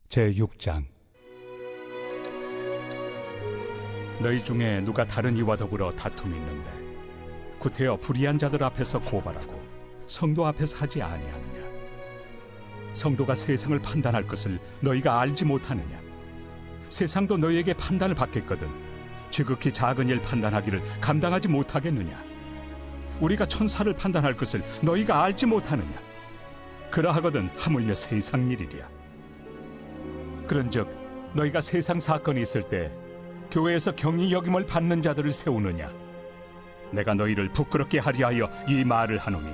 제6장. 너희 중에 누가 다른 이와 더불어 다툼이 있는데 구태여 불의한 자들 앞에서 고발하고 성도 앞에서 하지 아니하느냐? 성도가 세상을 판단할 것을 너희가 알지 못하느냐? 세상도 너희에게 판단을 받겠거든 지극히 작은 일 판단하기를 감당하지 못하겠느냐? 우리가 천사를 판단할 것을 너희가 알지 못하느냐? 그러하거든 하물며 세상 일이랴. 그런즉 너희가 세상 사건이 있을 때 교회에서 경히 여김을 받는 자들을 세우느냐? 내가 너희를 부끄럽게 하리 하여 이 말을 하노니,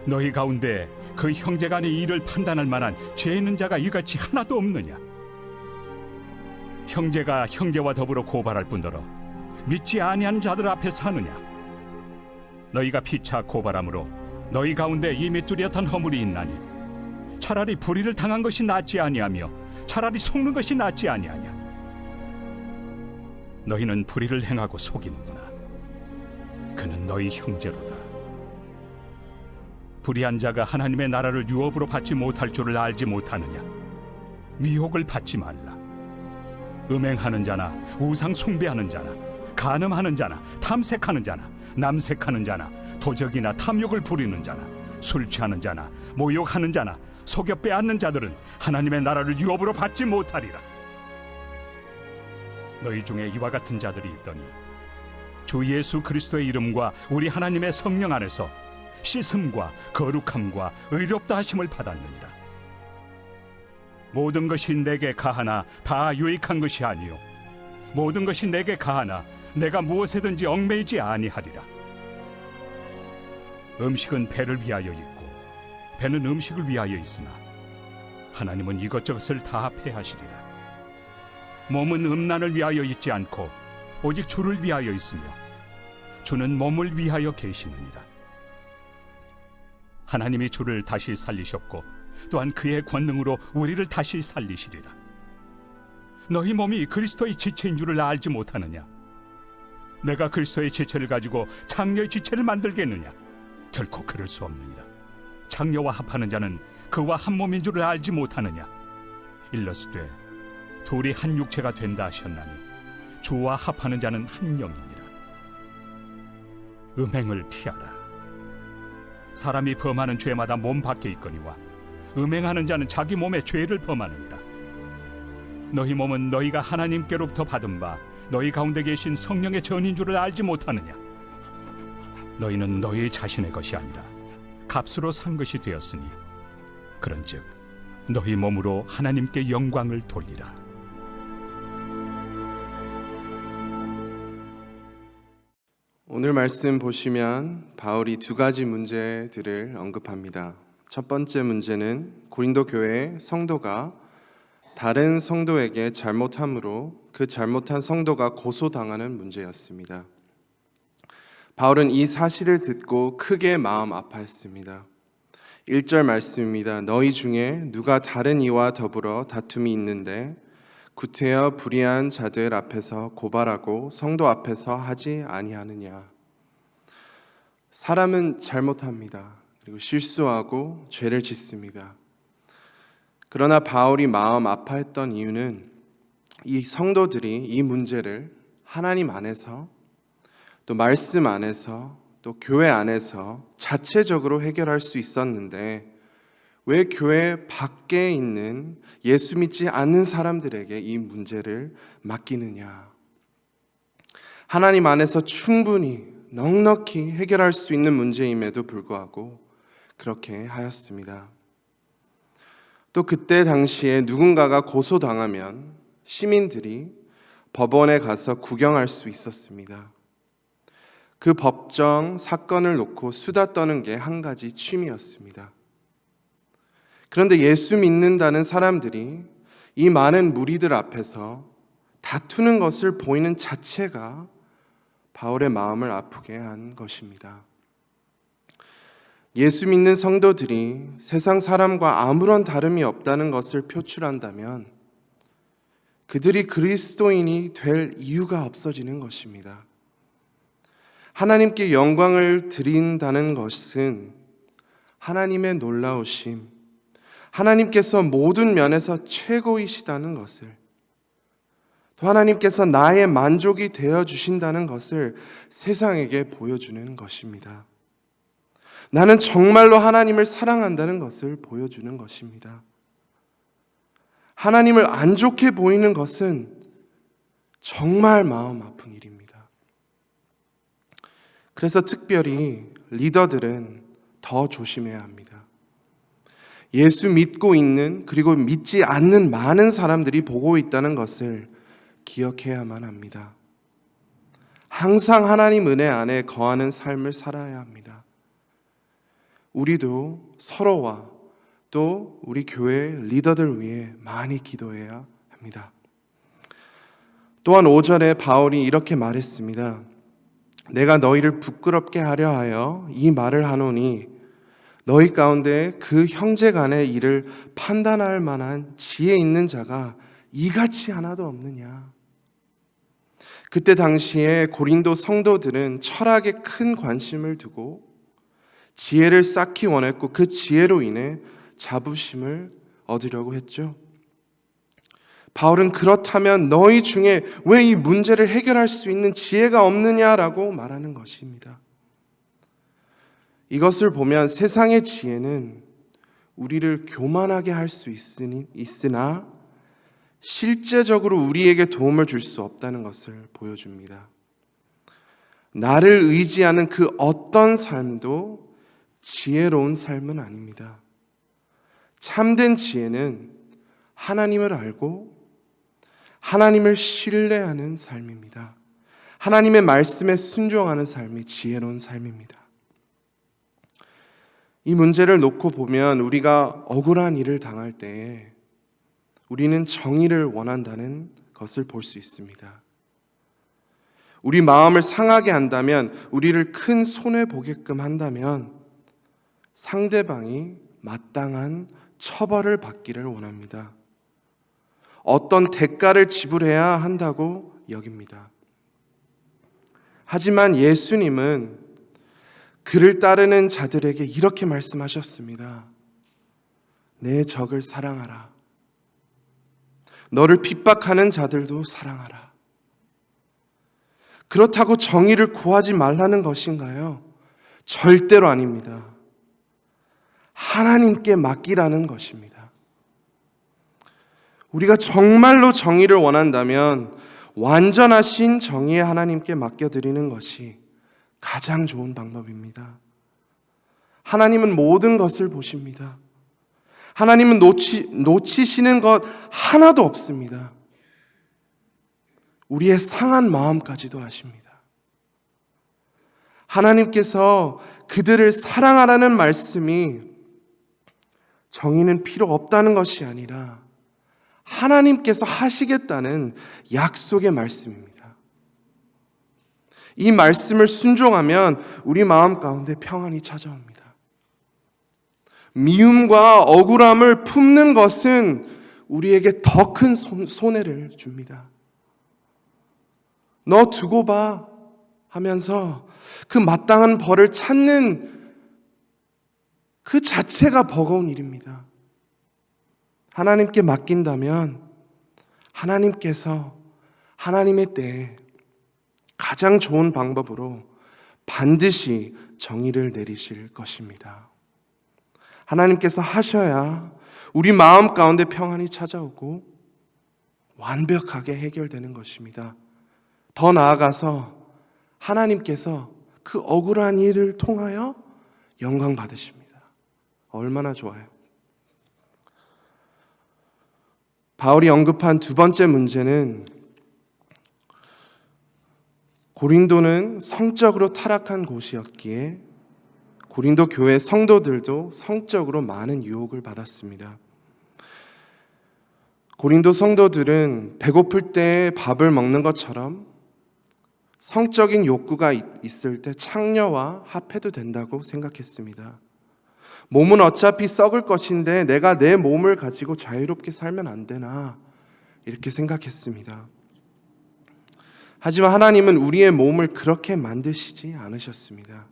너희 가운데 그 형제 간의 일을 판단할 만한 죄 있는 자가 이같이 하나도 없느냐? 형제가 형제와 더불어 고발할 뿐더러 믿지 아니한 자들 앞에서 하느냐? 너희가 피차 고발함으로 너희 가운데 이미 뚜렷한 허물이 있나니 차라리 불의를 당한 것이 낫지 아니하며 차라리 속는 것이 낫지 아니하냐? 너희는 불의를 행하고 속이는구나. 그는 너희 형제로다. 불의한 자가 하나님의 나라를 유업으로 받지 못할 줄을 알지 못하느냐? 미혹을 받지 말라. 음행하는 자나 우상 숭배하는 자나 간음하는 자나 탐색하는 자나 남색하는 자나 도적이나 탐욕을 부리는 자나 술 취하는 자나 모욕하는 자나 속여 빼앗는 자들은 하나님의 나라를 유업으로 받지 못하리라. 너희 중에 이와 같은 자들이 있더니 주 예수 그리스도의 이름과 우리 하나님의 성령 안에서 씻음과 거룩함과 의롭다 하심을 받았느니라. 모든 것이 내게 가하나 다 유익한 것이 아니요 모든 것이 내게 가하나 내가 무엇에든지 얽매이지 아니하리라. 음식은 배를 위하여 있고 배는 음식을 위하여 있으나 하나님은 이것저것을 다 패하시리라. 몸은 음란을 위하여 있지 않고 오직 주를 위하여 있으며 주는 몸을 위하여 계시느니라. 하나님이 주를 다시 살리셨고 또한 그의 권능으로 우리를 다시 살리시리라. 너희 몸이 그리스도의 지체인 줄을 알지 못하느냐? 내가 그리스도의 지체를 가지고 장녀의 지체를 만들겠느냐? 결코 그럴 수 없느니라. 장녀와 합하는 자는 그와 한 몸인 줄을 알지 못하느냐? 일러스되 둘이 한 육체가 된다 하셨나니 주와 합하는 자는 한 영이니라. 음행을 피하라. 사람이 범하는 죄마다 몸 밖에 있거니와 음행하는 자는 자기 몸에 죄를 범하느니라. 너희 몸은 너희가 하나님께로부터 받은 바 너희 가운데 계신 성령의 전인 줄을 알지 못하느냐? 너희는 너희 자신의 것이 아니라 값으로 산 것이 되었으니 그런즉 너희 몸으로 하나님께 영광을 돌리라. 오늘 말씀 보시면 바울이 두 가지 문제들을 언급합니다. 첫 번째 문제는 고린도 교회 성도가 다른 성도에게 잘못함으로 그 잘못한 성도가 고소당하는 문제였습니다. 바울은 이 사실을 듣고 크게 마음 아파했습니다. 1절 말씀입니다. 너희 중에 누가 다른 이와 더불어 다툼이 있는데 구태여 불의한 자들 앞에서 고발하고 성도 앞에서 하지 아니하느냐. 사람은 잘못합니다. 그리고 실수하고 죄를 짓습니다. 그러나 바울이 마음 아파했던 이유는 이 성도들이 이 문제를 하나님 안에서 또 말씀 안에서 또 교회 안에서 자체적으로 해결할 수 있었는데 왜 교회 밖에 있는 예수 믿지 않는 사람들에게 이 문제를 맡기느냐. 하나님 안에서 충분히 넉넉히 해결할 수 있는 문제임에도 불구하고 그렇게 하였습니다. 또 그때 당시에 누군가가 고소당하면 시민들이 법원에 가서 구경할 수 있었습니다. 그 법정 사건을 놓고 수다 떠는 게 한 가지 취미였습니다. 그런데 예수 믿는다는 사람들이 이 많은 무리들 앞에서 다투는 것을 보이는 자체가 바울의 마음을 아프게 한 것입니다. 예수 믿는 성도들이 세상 사람과 아무런 다름이 없다는 것을 표출한다면 그들이 그리스도인이 될 이유가 없어지는 것입니다. 하나님께 영광을 드린다는 것은 하나님의 놀라우심, 하나님께서 모든 면에서 최고이시다는 것을, 또 하나님께서 나의 만족이 되어주신다는 것을 세상에게 보여주는 것입니다. 나는 정말로 하나님을 사랑한다는 것을 보여주는 것입니다. 하나님을 안 좋게 보이는 것은 정말 마음 아픈 일입니다. 그래서 특별히 리더들은 더 조심해야 합니다. 예수 믿고 있는, 그리고 믿지 않는 많은 사람들이 보고 있다는 것을 기억해야만 합니다. 항상 하나님 은혜 안에 거하는 삶을 살아야 합니다. 우리도 서로와 또 우리 교회 리더들 위해 많이 기도해야 합니다. 또한 5절에 바울이 이렇게 말했습니다. 내가 너희를 부끄럽게 하려 하여 이 말을 하노니 너희 가운데 그 형제 간의 일을 판단할 만한 지혜 있는 자가 이같이 하나도 없느냐. 그때 당시에 고린도 성도들은 철학에 큰 관심을 두고 지혜를 쌓기 원했고 그 지혜로 인해 자부심을 얻으려고 했죠. 바울은 그렇다면 너희 중에 왜 이 문제를 해결할 수 있는 지혜가 없느냐라고 말하는 것입니다. 이것을 보면 세상의 지혜는 우리를 교만하게 할 수 있으나 실제적으로 우리에게 도움을 줄 수 없다는 것을 보여줍니다. 나를 의지하는 그 어떤 삶도 지혜로운 삶은 아닙니다. 참된 지혜는 하나님을 알고 하나님을 신뢰하는 삶입니다. 하나님의 말씀에 순종하는 삶이 지혜로운 삶입니다. 이 문제를 놓고 보면 우리가 억울한 일을 당할 때에 우리는 정의를 원한다는 것을 볼 수 있습니다. 우리 마음을 상하게 한다면, 우리를 큰 손해 보게끔 한다면 상대방이 마땅한 처벌을 받기를 원합니다. 어떤 대가를 지불해야 한다고 여깁니다. 하지만 예수님은 그를 따르는 자들에게 이렇게 말씀하셨습니다. 내 적을 사랑하라. 너를 핍박하는 자들도 사랑하라. 그렇다고 정의를 구하지 말라는 것인가요? 절대로 아닙니다. 하나님께 맡기라는 것입니다. 우리가 정말로 정의를 원한다면 완전하신 정의의 하나님께 맡겨드리는 것이 가장 좋은 방법입니다. 하나님은 모든 것을 보십니다. 하나님은 놓치시는 것 하나도 없습니다. 우리의 상한 마음까지도 아십니다. 하나님께서 그들을 사랑하라는 말씀이 정의는 필요 없다는 것이 아니라 하나님께서 하시겠다는 약속의 말씀입니다. 이 말씀을 순종하면 우리 마음 가운데 평안이 찾아옵니다. 미움과 억울함을 품는 것은 우리에게 더 큰 손해를 줍니다. 너 두고 봐 하면서 그 마땅한 벌을 찾는 그 자체가 버거운 일입니다. 하나님께 맡긴다면 하나님께서 하나님의 때에 가장 좋은 방법으로 반드시 정의를 내리실 것입니다. 하나님께서 하셔야 우리 마음 가운데 평안이 찾아오고 완벽하게 해결되는 것입니다. 더 나아가서 하나님께서 그 억울한 일을 통하여 영광 받으십니다. 얼마나 좋아요. 바울이 언급한 두 번째 문제는 고린도는 성적으로 타락한 곳이었기에 고린도 교회 성도들도 성적으로 많은 유혹을 받았습니다. 고린도 성도들은 배고플 때 밥을 먹는 것처럼 성적인 욕구가 있을 때 창녀와 합해도 된다고 생각했습니다. 몸은 어차피 썩을 것인데 내가 내 몸을 가지고 자유롭게 살면 안 되나 이렇게 생각했습니다. 하지만 하나님은 우리의 몸을 그렇게 만드시지 않으셨습니다.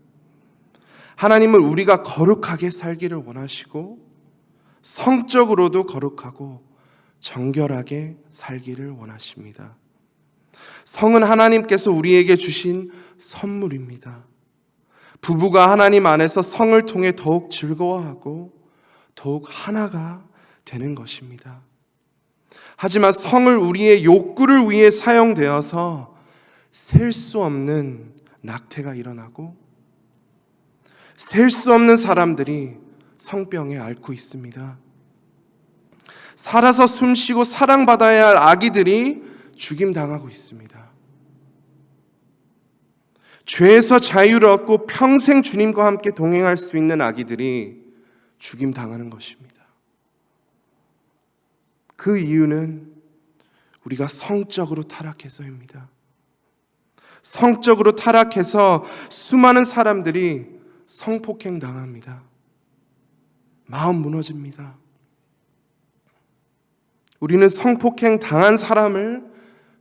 하나님은 우리가 거룩하게 살기를 원하시고 성적으로도 거룩하고 정결하게 살기를 원하십니다. 성은 하나님께서 우리에게 주신 선물입니다. 부부가 하나님 안에서 성을 통해 더욱 즐거워하고 더욱 하나가 되는 것입니다. 하지만 성을 우리의 욕구를 위해 사용되어서 셀 수 없는 낙태가 일어나고 셀 수 없는 사람들이 성병에 앓고 있습니다. 살아서 숨쉬고 사랑받아야 할 아기들이 죽임당하고 있습니다. 죄에서 자유를 얻고 평생 주님과 함께 동행할 수 있는 아기들이 죽임당하는 것입니다. 그 이유는 우리가 성적으로 타락해서입니다. 성적으로 타락해서 수많은 사람들이 성폭행 당합니다. 마음 무너집니다. 우리는 성폭행 당한 사람을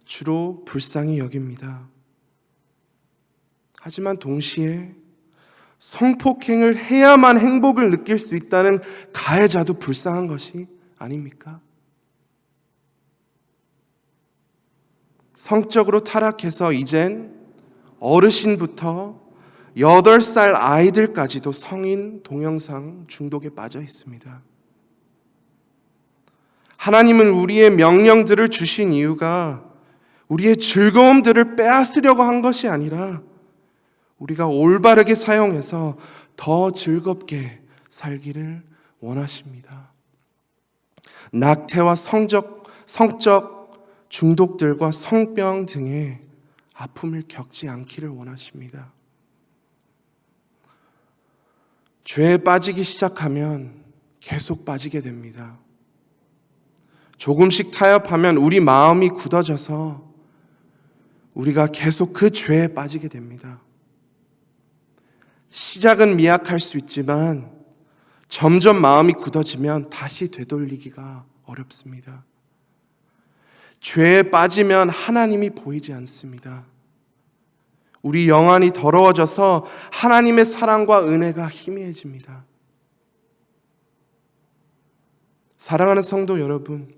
주로 불쌍히 여깁니다. 하지만 동시에 성폭행을 해야만 행복을 느낄 수 있다는 가해자도 불쌍한 것이 아닙니까? 성적으로 타락해서 이젠 어르신부터 8살 아이들까지도 성인 동영상 중독에 빠져 있습니다. 하나님은 우리의 명령들을 주신 이유가 우리의 즐거움들을 빼앗으려고 한 것이 아니라 우리가 올바르게 사용해서 더 즐겁게 살기를 원하십니다. 낙태와 성적 중독들과 성병 등의 아픔을 겪지 않기를 원하십니다. 죄에 빠지기 시작하면 계속 빠지게 됩니다. 조금씩 타협하면 우리 마음이 굳어져서 우리가 계속 그 죄에 빠지게 됩니다. 시작은 미약할 수 있지만 점점 마음이 굳어지면 다시 되돌리기가 어렵습니다. 죄에 빠지면 하나님이 보이지 않습니다. 우리 영안이 더러워져서 하나님의 사랑과 은혜가 희미해집니다. 사랑하는 성도 여러분,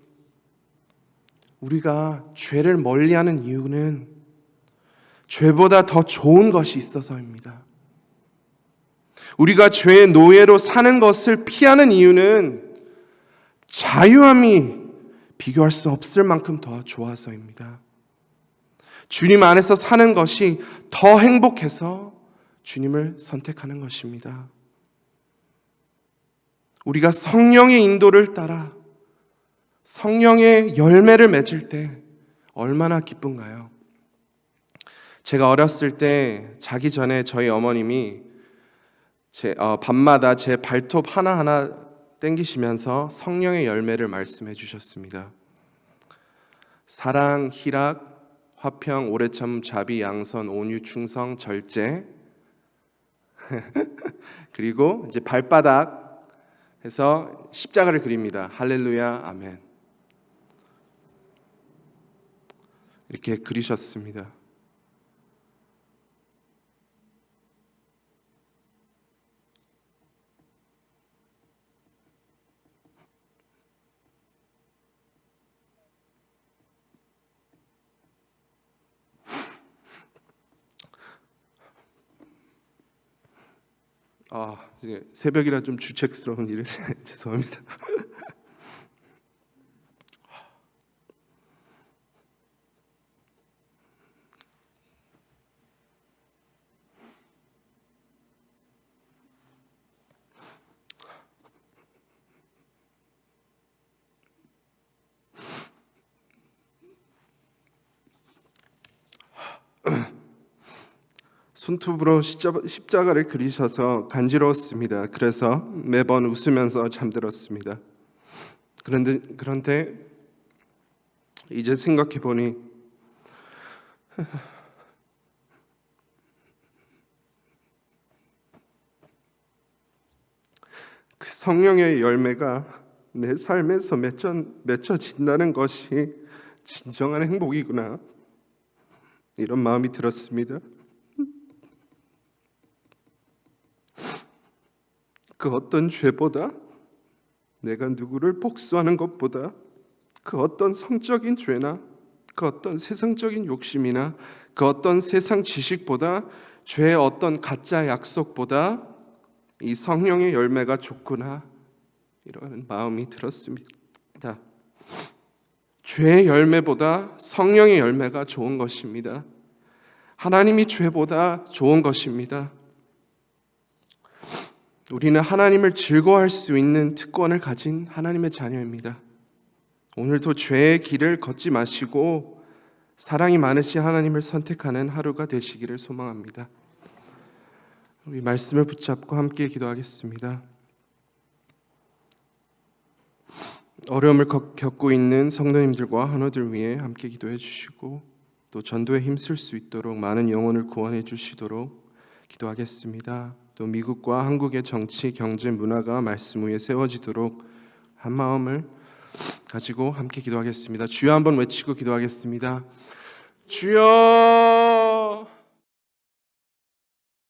우리가 죄를 멀리하는 이유는 죄보다 더 좋은 것이 있어서입니다. 우리가 죄의 노예로 사는 것을 피하는 이유는 자유함이 비교할 수 없을 만큼 더 좋아서입니다. 주님 안에서 사는 것이 더 행복해서 주님을 선택하는 것입니다. 우리가 성령의 인도를 따라 성령의 열매를 맺을 때 얼마나 기쁜가요? 제가 어렸을 때 자기 전에 저희 어머님이 밤마다 제 발톱 하나하나 땡기시면서 성령의 열매를 말씀해 주셨습니다. 사랑, 희락, 화평, 오래참, 자비, 양선, 온유, 충성, 절제. 그리고 이제 발바닥 해서 십자가를 그립니다. 할렐루야, 아멘. 이렇게 그리셨습니다. 이제 새벽이라 좀 주책스러운 일을 죄송합니다. 손톱으로 십자가를 그리셔서 간지러웠습니다. 그래서 매번 웃으면서 잠들었습니다. 그런데 이제 생각해 보니 그 성령의 열매가 내 삶에서 맺혀진다는 것이 진정한 행복이구나, 이런 마음이 들었습니다. 그 어떤 죄보다 내가 누구를 복수하는 것보다 그 어떤 성적인 죄나 그 어떤 세상적인 욕심이나 그 어떤 세상 지식보다 죄의 어떤 가짜 약속보다 이 성령의 열매가 좋구나 이런 마음이 들었습니다. 죄의 열매보다 성령의 열매가 좋은 것입니다. 하나님이 죄보다 좋은 것입니다. 우리는 하나님을 즐거워할 수 있는 특권을 가진 하나님의 자녀입니다. 오늘도 죄의 길을 걷지 마시고 사랑이 많으신 하나님을 선택하는 하루가 되시기를 소망합니다. 우리 말씀을 붙잡고 함께 기도하겠습니다. 어려움을 겪고 있는 성도님들과 환우들 위해 함께 기도해 주시고 또 전도에 힘쓸 수 있도록 많은 영혼을 구원해 주시도록 기도하겠습니다. 또 미국과 한국의 정치, 경제, 문화가 말씀 위에 세워지도록 한 마음을 가지고 함께 기도하겠습니다. 주여 한번 외치고 기도하겠습니다. 주여